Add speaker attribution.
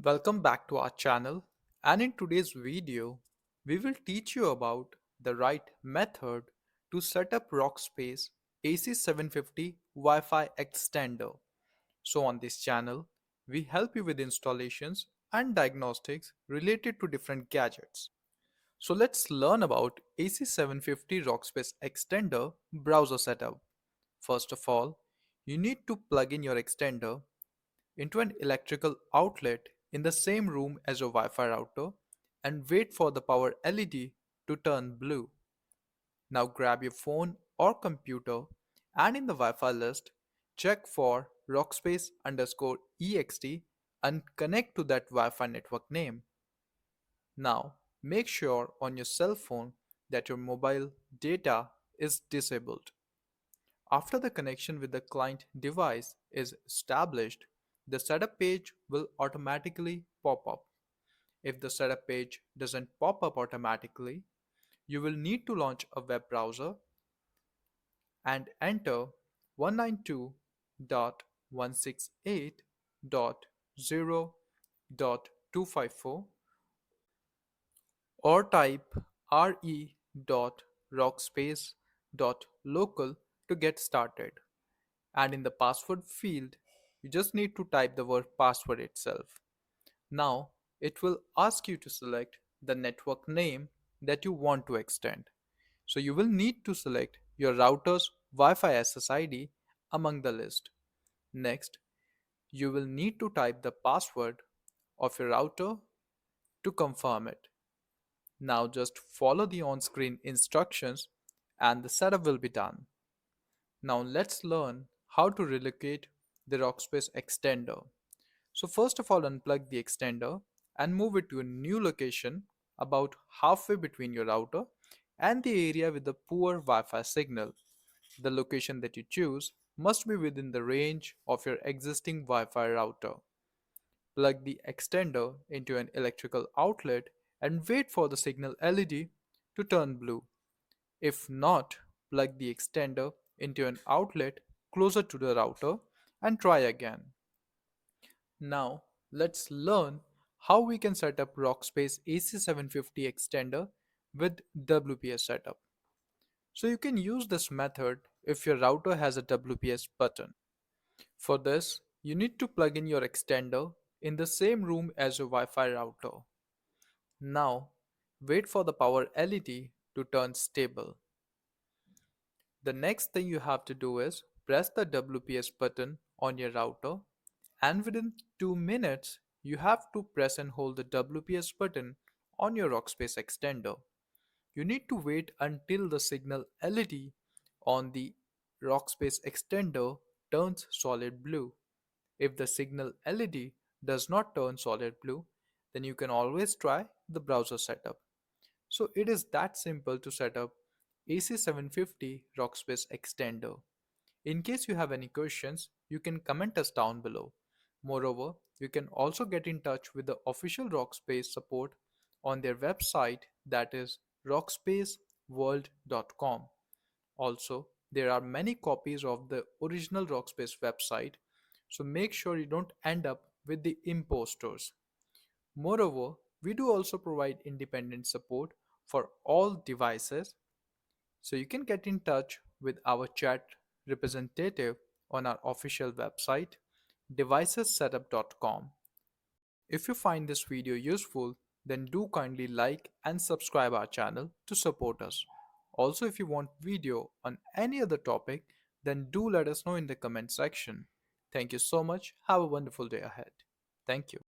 Speaker 1: Welcome back to our channel, and in today's video we will teach you about the right method to set up Rockspace AC750 Wi-Fi extender. So on this channel we help you with installations and diagnostics related to different gadgets. So let's learn about AC750 Rockspace extender browser setup. First of all, you need to plug in your extender into an electrical outlet in the same room as your Wi-Fi router and wait for the power LED to turn blue. Now grab your phone or computer and in the Wi-Fi list, check for Rockspace_ext and connect to that Wi-Fi network name. Now make sure on your cell phone that your mobile data is disabled. After the connection with the client device is established, the setup page will automatically pop up. If the setup page doesn't pop up automatically, you will need to launch a web browser and enter 192.168.0.254 or type re.rockspace.local to get started. And in the password field, you just need to type the word password itself. Now, it will ask you to select the network name that you want to extend. So you will need to select your router's Wi-Fi SSID among the list. Next, you will need to type the password of your router to confirm it. Now just follow the on-screen instructions and the setup will be done. Now let's learn how to relocate the Rockspace extender. So first of all, unplug the extender and move it to a new location about halfway between your router and the area with the poor Wi-Fi signal. The location that you choose must be within the range of your existing Wi-Fi router. Plug the extender into an electrical outlet and wait for the signal LED to turn blue. If not, plug the extender into an outlet closer to the router and try again. Now, let's learn how we can set up Rockspace AC750 extender with WPS setup. So you can use this method if your router has a WPS button. For this, you need to plug in your extender in the same room as your Wi-Fi router. Now, wait for the power LED to turn stable. The next thing you have to do is press the WPS button on your router, and within 2 minutes you have to press and hold the WPS button on your Rockspace extender. You need to wait until the signal LED on the Rockspace extender turns solid blue. If the signal LED does not turn solid blue, then you can always try the browser setup. So it is that simple to set up AC750 Rockspace extender. In case you have any questions, you can comment us down below. Moreover, you can also get in touch with the official Rockspace support on their website, that is rockspaceworld.com. Also, there are many copies of the original Rockspace website, so make sure you don't end up with the imposters. Moreover, we do also provide independent support for all devices, so you can get in touch with our chat representative on our official website devicessetup.com. If you find this video useful, then do kindly like and subscribe our channel to support us. Also, if you want video on any other topic, then do let us know in the comment section. Thank you so much. Have a wonderful day ahead. Thank you.